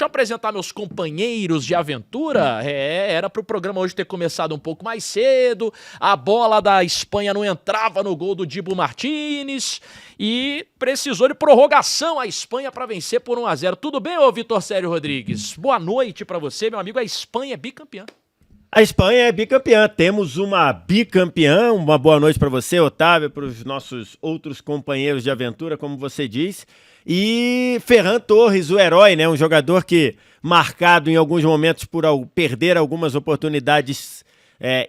Deixa eu apresentar meus companheiros de aventura. Era pro programa hoje ter começado um pouco mais cedo. A bola da Espanha não entrava no gol do Dibu Martínez e precisou de prorrogação a Espanha para vencer por 1-0. Tudo bem, ô Vitor Sérgio Rodrigues? Boa noite para você, meu amigo. A Espanha é bicampeã. A Espanha é bicampeã, temos uma bicampeã, uma boa noite para você, Otávio, para os nossos outros companheiros de aventura, como você diz, e Ferran Torres, o herói, né? Um jogador que, marcado em alguns momentos por perder algumas oportunidades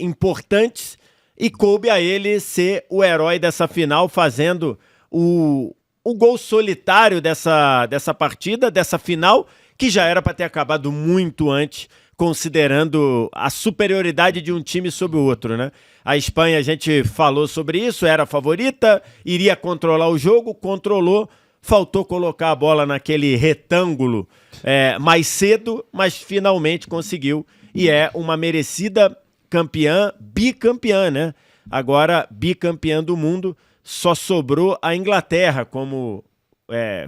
importantes, e coube a ele ser o herói dessa final, fazendo o gol solitário dessa partida, dessa final, que já era para ter acabado muito antes, considerando a superioridade de um time sobre o outro, né? A Espanha, a gente falou sobre isso, era a favorita, iria controlar o jogo, controlou, faltou colocar a bola naquele retângulo mais cedo, mas finalmente conseguiu, e é uma merecida campeã, bicampeã, né? Agora, bicampeã do mundo, só sobrou a Inglaterra com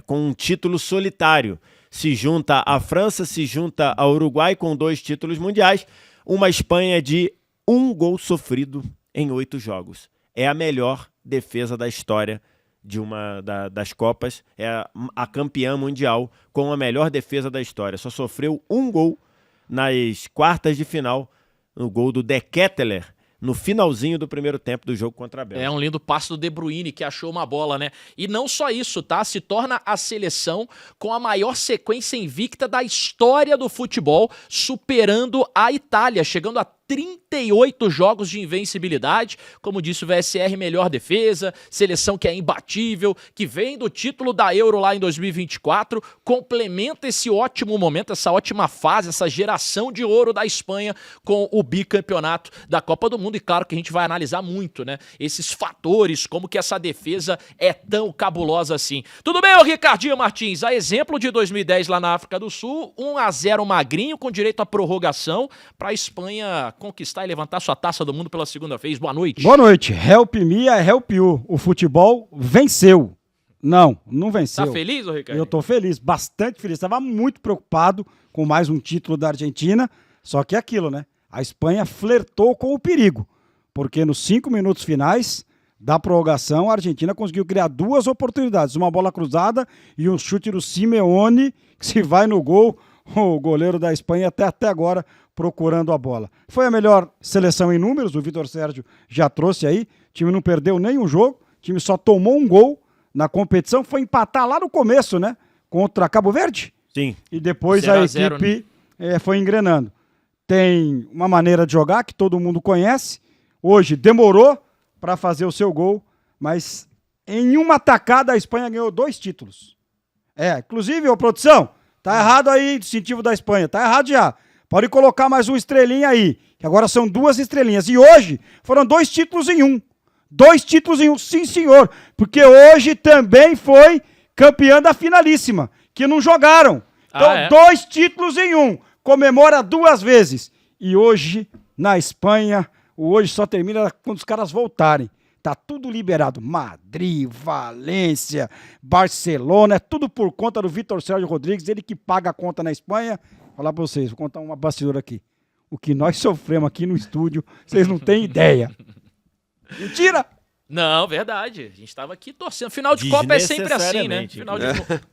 um título solitário. Se junta a França, se junta ao Uruguai com 2 títulos mundiais, uma Espanha de 1 gol sofrido em 8 jogos. É a melhor defesa da história de das Copas, é a campeã mundial com a melhor defesa da história. Só sofreu 1 gol nas quartas de final, no gol do De Ketelaere, no finalzinho do primeiro tempo do jogo contra a Bélgica. É um lindo passe do De Bruyne, que achou uma bola, né? E não só isso, tá? Se torna a seleção com a maior sequência invicta da história do futebol, superando a Itália, chegando a 38 jogos de invencibilidade. Como disse o VSR, melhor defesa, seleção que é imbatível, que vem do título da Euro lá em 2024, complementa esse ótimo momento, essa ótima fase, essa geração de ouro da Espanha com o bicampeonato da Copa do Mundo. E claro que a gente vai analisar muito, né, esses fatores, como que essa defesa é tão cabulosa assim. Tudo bem, ô Ricardinho Martins? A exemplo de 2010 lá na África do Sul, 1-0 magrinho com direito à prorrogação para a Espanha conquistar e levantar sua taça do mundo pela segunda vez. Boa noite. Boa noite. Help me, help you. O futebol venceu. Não venceu. Tá feliz, ô Ricardo? Eu tô feliz, bastante feliz. Estava muito preocupado com mais um título da Argentina, só que é aquilo, né? A Espanha flertou com o perigo, porque nos 5 minutos finais da prorrogação, a Argentina conseguiu criar 2 oportunidades, uma bola cruzada e um chute do Simeone, que se vai no gol, o goleiro da Espanha até agora procurando a bola. Foi a melhor seleção em números, o Vitor Sérgio já trouxe aí, o time não perdeu nenhum jogo, o time só tomou um gol na competição, foi empatar lá no começo, né, contra Cabo Verde. Sim. E depois 0 a a 0, equipe foi engrenando. Tem uma maneira de jogar que todo mundo conhece, hoje demorou para fazer o seu gol, mas em uma tacada a Espanha ganhou 2 títulos. Inclusive, ô produção, tá errado aí o distintivo da Espanha, tá errado já. Pode colocar mais uma estrelinha aí, que agora são 2 estrelinhas. E hoje foram 2 títulos em 1. 2 títulos em 1, sim senhor. Porque hoje também foi campeã da finalíssima, que não jogaram. Então, 2 títulos em 1. Comemora 2 vezes. E hoje, na Espanha, o hoje só termina quando os caras voltarem. Tá tudo liberado. Madrid, Valência, Barcelona, é tudo por conta do Vitor Sérgio Rodrigues, ele que paga a conta na Espanha. Vou falar pra vocês, vou contar uma bastidora aqui. O que nós sofremos aqui no estúdio, vocês não têm ideia. Mentira! Não, verdade. A gente tava aqui torcendo. Final de Copa é sempre assim, né? Final de...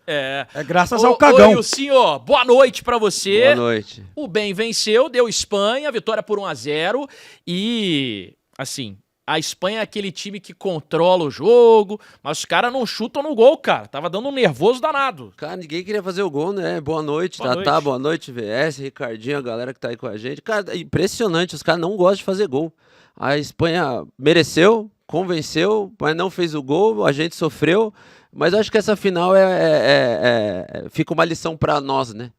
É graças ao cagão. Oi, senhor. Boa noite pra você. Boa noite. O bem venceu, deu Espanha, vitória por 1-0. E, assim, a Espanha é aquele time que controla o jogo, mas os caras não chutam no gol, cara. Tava dando um nervoso danado. Cara, ninguém queria fazer o gol, né? Boa noite, Boa Tatá, noite. boa noite, VS, Ricardinho, a galera que tá aí com a gente. Cara, impressionante, os caras não gostam de fazer gol. A Espanha mereceu, convenceu, mas não fez o gol, a gente sofreu. Mas eu acho que essa final fica uma lição para nós, né?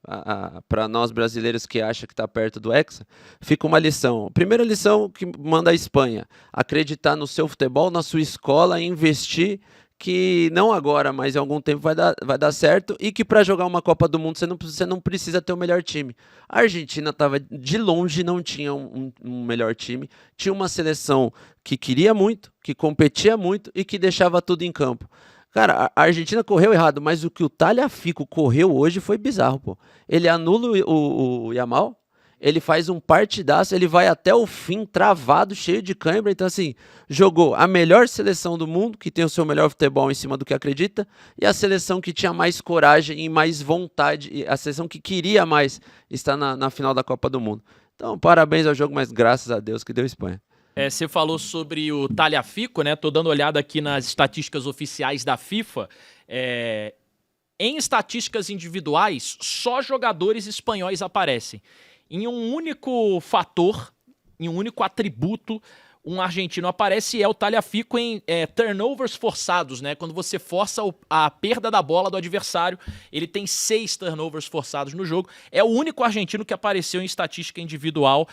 Para nós brasileiros que acham que está perto do Hexa, fica uma lição. Primeira lição que manda a Espanha: acreditar no seu futebol, na sua escola, investir, que não agora, mas em algum tempo vai dar certo, e que para jogar uma Copa do Mundo você não precisa ter o melhor time. A Argentina estava de longe, não tinha um melhor time, tinha uma seleção que queria muito, que competia muito e que deixava tudo em campo. Cara, a Argentina correu errado, mas o que o Tagliafico correu hoje foi bizarro, pô. Ele anula o Yamal, ele faz um partidaço, ele vai até o fim travado, cheio de cãibra. Então, assim, jogou a melhor seleção do mundo, que tem o seu melhor futebol em cima do que acredita, e a seleção que tinha mais coragem e mais vontade, e a seleção que queria mais estar na final da Copa do Mundo. Então, parabéns ao jogo, mas graças a Deus que deu Espanha. Você falou sobre o Tagliafico, né? Tô dando olhada aqui nas estatísticas oficiais da FIFA. Em estatísticas individuais, só jogadores espanhóis aparecem. Em um único fator, em um único atributo, um argentino aparece e é o Tagliafico em turnovers forçados, né? Quando você força a perda da bola do adversário, ele tem 6 turnovers forçados no jogo. É o único argentino que apareceu em estatística individual,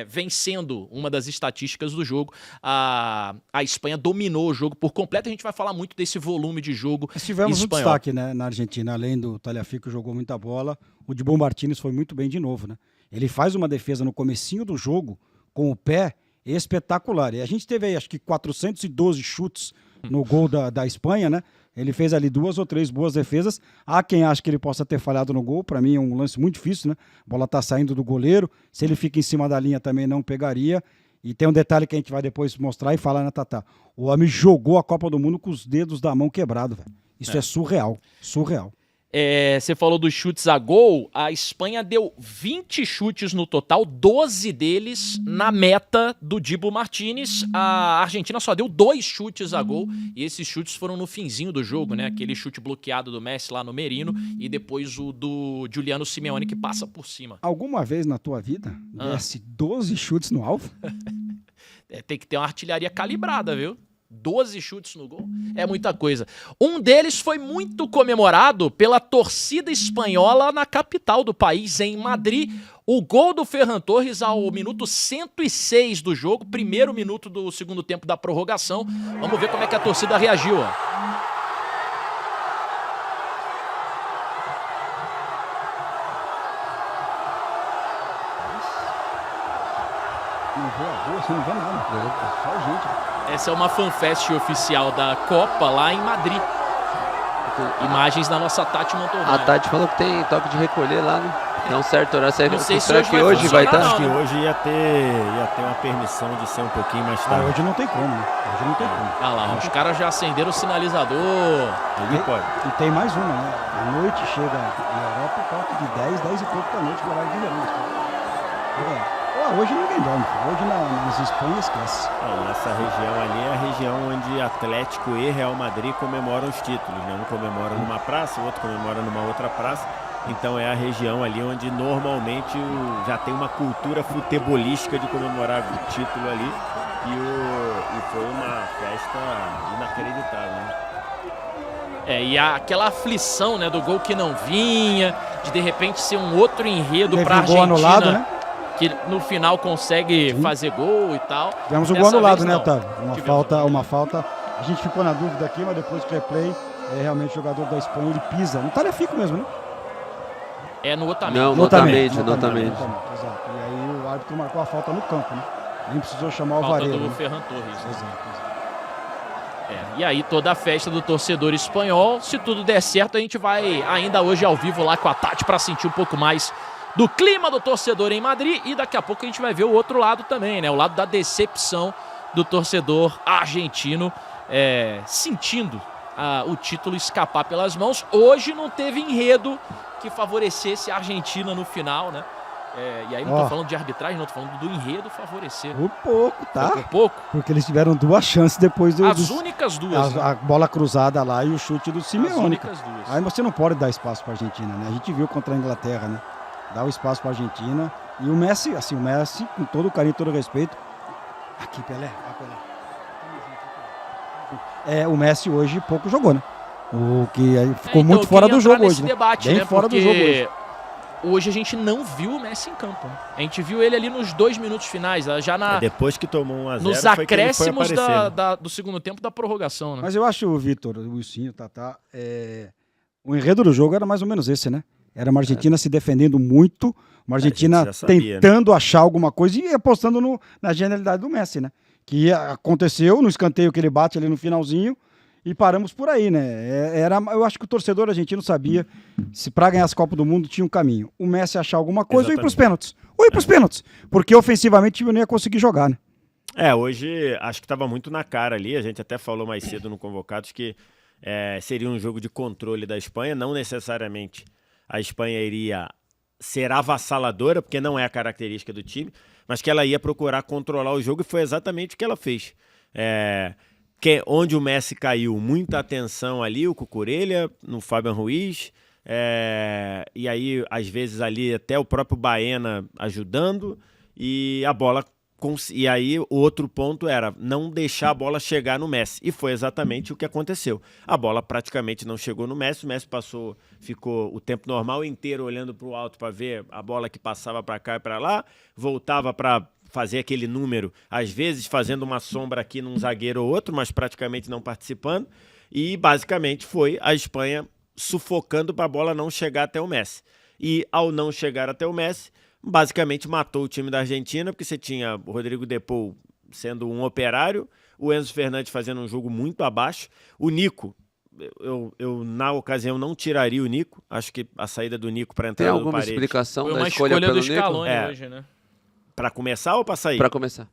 vencendo uma das estatísticas do jogo. A Espanha dominou o jogo por completo. A gente vai falar muito desse volume de jogo. Nós tivemos espanhol. um destaque, né, na Argentina, além do Tagliafico, jogou muita bola. O Dibu Martínez foi muito bem de novo, né? Ele faz uma defesa no comecinho do jogo com o pé espetacular. E a gente teve aí, acho que 412 chutes no gol da Espanha, né? Ele fez ali 2 ou 3 boas defesas. Há quem acha que ele possa ter falhado no gol. Para mim é um lance muito difícil, né? A bola tá saindo do goleiro. Se ele fica em cima da linha também não pegaria. E tem um detalhe que a gente vai depois mostrar e falar, né, Tatá? O homem jogou a Copa do Mundo com os dedos da mão quebrados, velho. Isso é surreal. Surreal. Você falou dos chutes a gol. A Espanha deu 20 chutes no total, 12 deles na meta do Dibu Martínez. A Argentina só deu 2 chutes a gol e esses chutes foram no finzinho do jogo, né? Aquele chute bloqueado do Messi lá no Merino e depois o do Giuliano Simeone que passa por cima. Alguma vez na tua vida desce 12 chutes no alvo? Tem que ter uma artilharia calibrada, viu? 12 chutes no gol, é muita coisa. Um deles foi muito comemorado pela torcida espanhola na capital do país, em Madrid. O gol do Ferran Torres ao minuto 106 do jogo, primeiro minuto do segundo tempo da prorrogação. Vamos ver como é que a torcida reagiu, ó. Não vê a rua, você não vê nada. Só gente. Essa é uma fanfest oficial da Copa lá em Madrid. Imagens da nossa Tati Mantovani. A Tati falou que tem toque de recolher lá, né? Tem um certo horário. Não sei se será que hoje vai estar? Acho que hoje ia ter uma permissão de ser um pouquinho mais tarde. Hoje não tem como, né? Hoje não tem como. Ah lá, os caras já acenderam o sinalizador. Ele pode. E tem mais uma, né? A noite chega na Europa, toque de 10 e pouco da noite, no horário de verão. Hoje ninguém dorme, hoje nas Espanha esquece. E essa região ali é a região onde Atlético e Real Madrid comemoram os títulos, né? Um comemora numa praça, o outro comemora numa outra praça. Então é a região ali onde normalmente já tem uma cultura futebolística de comemorar o título ali. E foi uma festa inacreditável, né? E aquela aflição, né, do gol que não vinha, de repente ser um outro enredo para a Argentina. Anulado, né? Que no final consegue fazer gol e tal. Tivemos um gol anulado, né, Otávio? Uma falta. A gente ficou na dúvida aqui, mas depois do replay, realmente o jogador da Espanha, ele pisa. No Tagliafico mesmo, né? No Otamendi. Não, notamente. Exato. E aí o árbitro marcou a falta no campo, né? Nem precisou chamar o Varela. Falta do né? Ferran Torres. Né? Exato. E aí toda a festa do torcedor espanhol. Se tudo der certo, a gente vai ainda hoje ao vivo lá com a Tati para sentir um pouco mais do clima do torcedor em Madrid, e daqui a pouco a gente vai ver o outro lado também, né? O lado da decepção do torcedor argentino, sentindo o título escapar pelas mãos. Hoje não teve enredo que favorecesse a Argentina no final, né? E aí não tô falando de arbitragem, não, tô falando do enredo favorecer. Por pouco, tá? Por pouco. Porque eles tiveram 2 chances depois do... As únicas duas. A bola cruzada lá e o chute do Simeone. As únicas duas. Aí você não pode dar espaço pra Argentina, né? A gente viu contra a Inglaterra, né? Dá o espaço para a Argentina. E o Messi, com todo o carinho e todo o respeito. Aqui, Pelé. O Messi hoje pouco jogou, né? O que ficou muito fora do jogo hoje, né? Debate, Bem né? fora do jogo hoje. Hoje a gente não viu o Messi em campo. A gente viu ele ali nos 2 minutos finais, já depois que tomou 1 a 0, nos acréscimos do segundo tempo da prorrogação, né? Mas eu acho, Vitor, o Wilsinho, Tatá, o enredo do jogo era mais ou menos esse, né? Era uma Argentina se defendendo muito, uma Argentina tentando achar alguma coisa e apostando na genialidade do Messi, né? Que aconteceu no escanteio que ele bate ali no finalzinho e paramos por aí, né? Eu acho que o torcedor argentino sabia se para ganhar essa Copa do Mundo tinha um caminho. O Messi achar alguma coisa ou ir pros pênaltis. Porque ofensivamente o time não ia conseguir jogar, né? Hoje acho que estava muito na cara ali, a gente até falou mais cedo no Convocados que seria um jogo de controle da Espanha, não necessariamente a Espanha iria ser avassaladora, porque não é a característica do time, mas que ela ia procurar controlar o jogo e foi exatamente o que ela fez. Onde o Messi caiu, muita atenção ali, o Cucurella, no Fabian Ruiz, e aí às vezes ali até o próprio Baena ajudando, e a bola... E aí o outro ponto era não deixar a bola chegar no Messi. E foi exatamente o que aconteceu. A bola praticamente não chegou no Messi. O Messi ficou o tempo normal inteiro olhando para o alto para ver a bola que passava para cá e para lá. Voltava para fazer aquele número, às vezes fazendo uma sombra aqui num zagueiro ou outro, mas praticamente não participando. E basicamente foi a Espanha sufocando para a bola não chegar até o Messi. E ao não chegar até o Messi, basicamente matou o time da Argentina, porque você tinha o Rodrigo De Paul sendo um operário, o Enzo Fernandes fazendo um jogo muito abaixo, o Nico, eu na ocasião não tiraria o Nico, acho que a saída do Nico para entrar no Paredes... Tem alguma explicação foi da uma escolha pelo do Nico? Scaloni hoje, né? Para começar ou para sair? Para começar.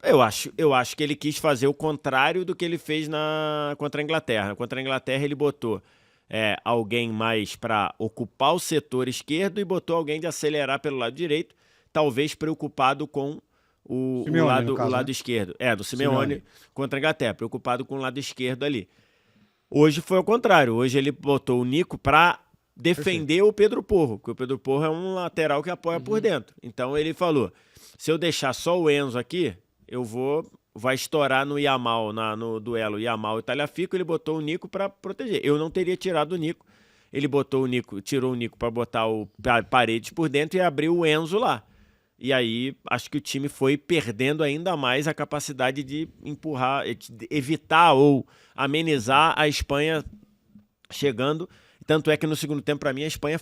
Eu acho que ele quis fazer o contrário do que ele fez contra a Inglaterra. Contra a Inglaterra ele botou alguém mais para ocupar o setor esquerdo e botou alguém de acelerar pelo lado direito, talvez preocupado com o lado esquerdo. Do Simeone contra a Inglaterra, preocupado com o lado esquerdo ali. Hoje foi ao contrário. Hoje ele botou o Nico para defender o Pedro Porro, porque o Pedro Porro é um lateral que apoia por dentro. Então ele falou, se eu deixar só o Enzo aqui, vai estourar no Yamal, no duelo Yamal e Tagliafico. Ele botou o Nico para proteger. Eu não teria tirado o Nico. Ele tirou o Nico para botar o Paredes por dentro e abriu o Enzo lá. E aí acho que o time foi perdendo ainda mais a capacidade de empurrar, de evitar ou amenizar a Espanha chegando. Tanto é que no segundo tempo, para mim, a Espanha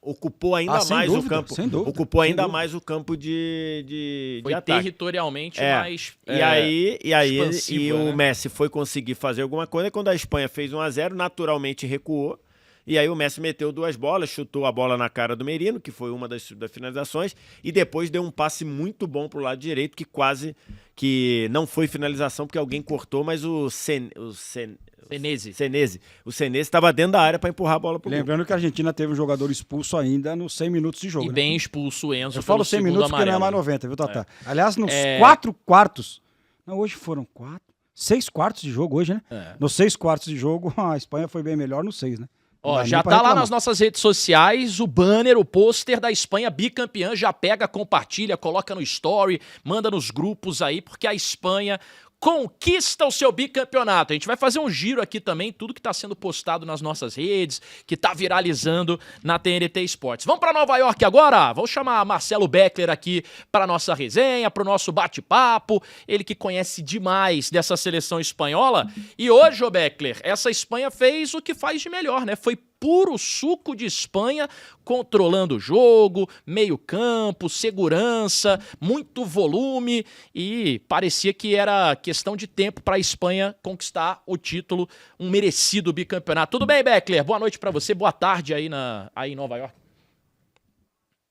ocupou ainda mais o campo. Ocupou ainda mais o campo de ataque. Territorialmente mais expansivo, né? O Messi foi conseguir fazer alguma coisa. Quando a Espanha fez 1-0, naturalmente recuou. E aí o Messi meteu 2 bolas, chutou a bola na cara do Merino, que foi uma das finalizações, e depois deu um passe muito bom pro lado direito, que não foi finalização, porque alguém cortou, mas o Senesi estava dentro da área para empurrar a bola pro gol. Lembrando que a Argentina teve um jogador expulso ainda nos 100 minutos de jogo. E bem expulso o Enzo. Eu falo 100 minutos amarelo. porque não é mais 90, viu, Tatá? Aliás, nos 4 quartos... Não, hoje foram 6 quartos de jogo hoje, né? Nos 6 quartos de jogo, a Espanha foi bem melhor nos 6, né? Já tá lá nas nossas redes sociais o banner, o pôster da Espanha bicampeã. Já pega, compartilha, coloca no story, manda nos grupos aí, porque a Espanha conquista o seu bicampeonato. A gente vai fazer um giro aqui também, tudo que está sendo postado nas nossas redes, que está viralizando na TNT Esportes. Vamos para Nova York agora? Vou chamar Marcelo Beckler aqui para nossa resenha, para o nosso bate-papo. Ele que conhece demais dessa seleção espanhola. E hoje, ô Beckler, essa Espanha fez o que faz de melhor, né? Foi puro suco de Espanha, controlando o jogo, meio campo, segurança, muito volume, e parecia que era questão de tempo para a Espanha conquistar o título, um merecido bicampeonato. Tudo bem, Beckler? Boa noite para você, boa tarde aí em Nova York.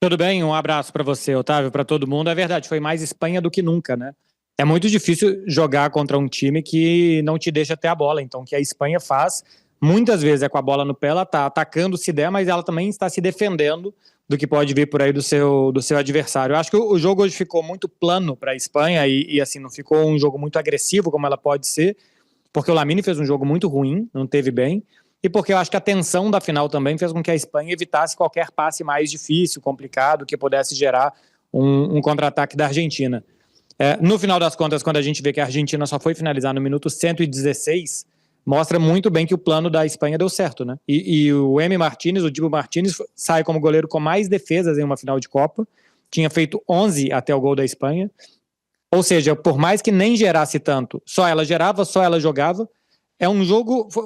Tudo bem, um abraço para você, Otávio, para todo mundo. É verdade, foi mais Espanha do que nunca, né? É muito difícil jogar contra um time que não te deixa ter a bola, então o que a Espanha faz... Muitas vezes com a bola no pé, ela está atacando se der, mas ela também está se defendendo do que pode vir por aí do seu adversário. Eu acho que o jogo hoje ficou muito plano para a Espanha e assim, não ficou um jogo muito agressivo como ela pode ser, porque o Lamine fez um jogo muito ruim, não teve bem, e porque eu acho que a tensão da final também fez com que a Espanha evitasse qualquer passe mais difícil, complicado, que pudesse gerar um contra-ataque da Argentina. No final das contas, quando a gente vê que a Argentina só foi finalizar no minuto 116, mostra muito bem que o plano da Espanha deu certo, né? E o Dibu Martínez, sai como goleiro com mais defesas em uma final de Copa, tinha feito 11 até o gol da Espanha, ou seja, por mais que nem gerasse tanto, só ela gerava, só ela jogava,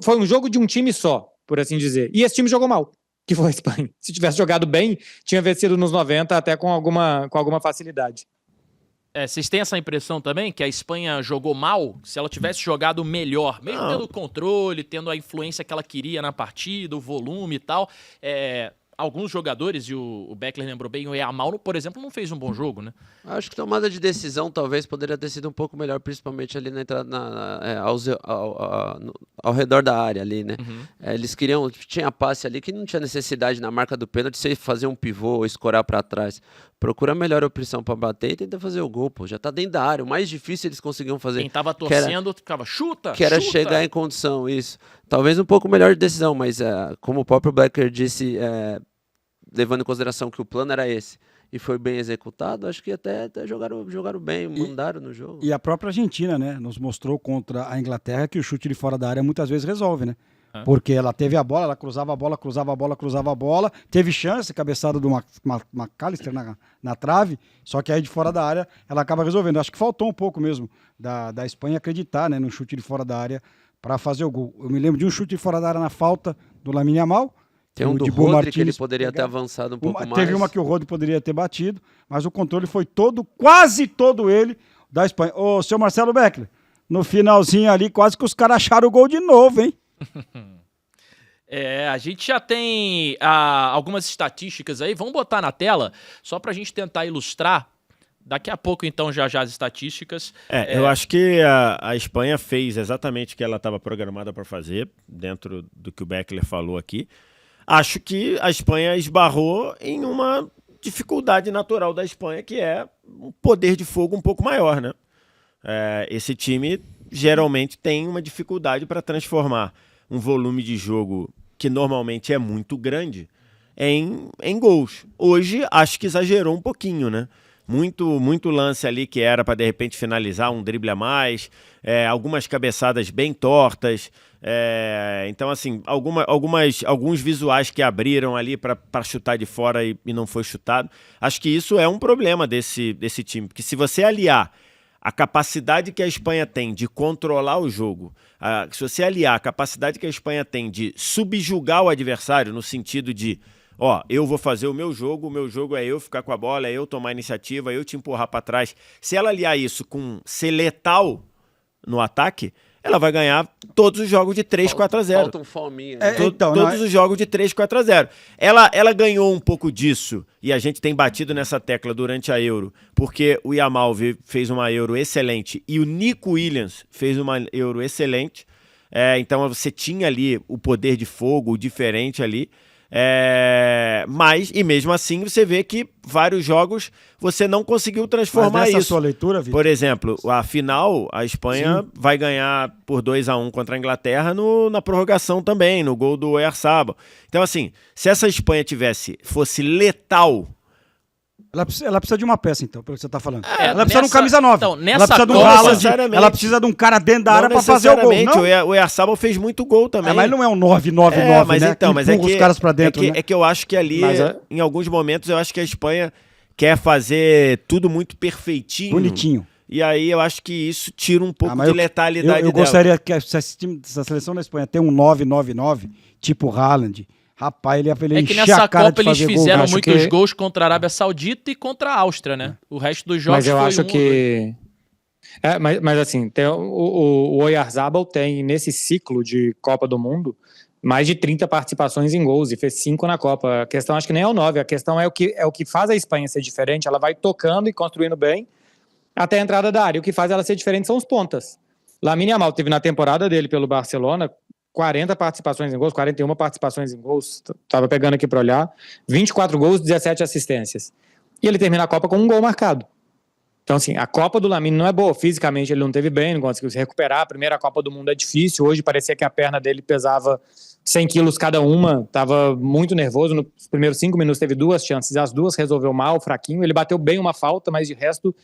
foi um jogo de um time só, por assim dizer, e esse time jogou mal, que foi a Espanha. Se tivesse jogado bem, tinha vencido nos 90 até com alguma facilidade. Vocês têm essa impressão também, que a Espanha jogou mal? Se ela tivesse jogado melhor, mesmo tendo o controle, tendo a influência que ela queria na partida, o volume e tal, alguns jogadores, e o Beckler lembrou bem, o Yamal, por exemplo, não fez um bom jogo, né? Acho que tomada de decisão talvez poderia ter sido um pouco melhor, principalmente ali na entrada, ao redor da área ali, né? Eles queriam, tinha passe ali que não tinha necessidade na marca do pênalti você fazer um pivô ou escorar para trás. Procura a melhor opção para bater e tenta fazer o gol, pô. Já tá dentro da área. O mais difícil eles conseguiam fazer. Quem tava torcendo ficava chuta, que era chuta. chegar em condição, isso. Talvez um pouco melhor de decisão, mas como o próprio Becker disse, levando em consideração que o plano era esse e foi bem executado, acho que até jogaram bem, mandaram no jogo. E a própria Argentina, né, nos mostrou contra a Inglaterra que o chute de fora da área muitas vezes resolve, né? Porque ela teve a bola, ela cruzava a bola, teve chance, cabeçada do McAllister na trave, só que aí de fora da área ela acaba resolvendo. Acho que faltou um pouco mesmo da Espanha acreditar, né, no chute de fora da área para fazer o gol. Eu me lembro de um chute de fora da área na falta do Lamine Yamal. Tem um do Rodri que ele poderia ter avançado um pouco mais. Teve uma que o Rodri poderia ter batido, mas o controle foi quase todo ele da Espanha. Ô, seu Marcelo Beckler, no finalzinho ali quase que os caras acharam o gol de novo, hein? A gente já tem algumas estatísticas aí, vamos botar na tela, só pra gente tentar ilustrar. Daqui a pouco, então, já as estatísticas. Eu acho que a Espanha fez exatamente o que ela estava programada para fazer, dentro do que o Beckler falou aqui. Acho que a Espanha esbarrou em uma dificuldade natural da Espanha, que é um poder de fogo um pouco maior, né? Esse time geralmente tem uma dificuldade para transformar um volume de jogo que normalmente é muito grande em gols. Hoje, acho que exagerou um pouquinho, né? Muito lance ali que era para, de repente, finalizar um drible a mais, algumas cabeçadas bem tortas. Então, assim, alguns visuais que abriram ali para chutar de fora e não foi chutado. Acho que isso é um problema desse time, porque se você aliar a capacidade que a Espanha tem de controlar o jogo, se você aliar a capacidade que a Espanha tem de subjugar o adversário, no sentido de eu vou fazer o meu jogo é eu ficar com a bola, é eu tomar a iniciativa, é eu te empurrar para trás. Se ela aliar isso com ser letal no ataque, ela vai ganhar todos os jogos de 3-4-0. Falta um fominha. Né? Todos os jogos de 3-4-0. Ela ganhou um pouco disso, e a gente tem batido nessa tecla durante a Euro, porque o Yamal fez uma Euro excelente e o Nico Williams fez uma Euro excelente. Então você tinha ali o poder de fogo diferente ali. Mas, e mesmo assim, você vê que vários jogos você não conseguiu transformar isso. Sua leitura, Vitor? Por exemplo, a final, a Espanha vai ganhar por 2-1 contra a Inglaterra na prorrogação também, no gol do Oyarzabal. Então, assim, se essa Espanha fosse letal... Ela precisa de uma peça, então, pelo que você está falando. Ela precisa de um camisa 9. Então, ela precisa de um Haaland, ela precisa de um cara dentro da área para fazer o gol. Não? O Oyarzabal fez muito gol também. Mas não é um 9-9-9, mas né? Então, mas os caras para dentro, né? É que eu acho que ali, em alguns momentos, eu acho que a Espanha quer fazer tudo muito perfeitinho. Bonitinho. E aí eu acho que isso tira um pouco de letalidade dela. Eu gostaria que essa seleção da Espanha tenha um 9-9-9, tipo Haaland. Rapaz, ele que nessa Copa eles fizeram muitos gols contra a Arábia Saudita e contra a Áustria, né? O resto dos jogos mas eu acho que... mas assim, o Oyarzabal tem, nesse ciclo de Copa do Mundo, mais de 30 participações em gols e fez 5 na Copa. A questão acho que nem é o 9, a questão é o que faz a Espanha ser diferente. Ela vai tocando e construindo bem até a entrada da área. O que faz ela ser diferente são os pontas. Lamine Yamal teve na temporada dele pelo Barcelona 40 participações em gols, 41 participações em gols, estava pegando aqui para olhar, 24 gols, 17 assistências. E ele termina a Copa com um gol marcado. Então, assim, a Copa do Lamine não é boa, fisicamente ele não teve bem, não conseguiu se recuperar, a primeira Copa do Mundo é difícil, hoje parecia que a perna dele pesava 100 quilos cada uma, estava muito nervoso, nos primeiros 5 minutos teve 2 chances, as 2 resolveu mal, fraquinho, ele bateu bem uma falta, mas de resto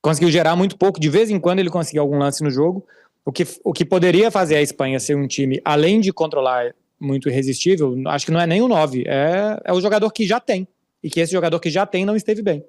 conseguiu gerar muito pouco, de vez em quando ele conseguia algum lance no jogo. O que poderia fazer a Espanha ser um time, além de controlar muito irresistível, acho que não é nem o 9, é o jogador que já tem. E que esse jogador que já tem não esteve bem.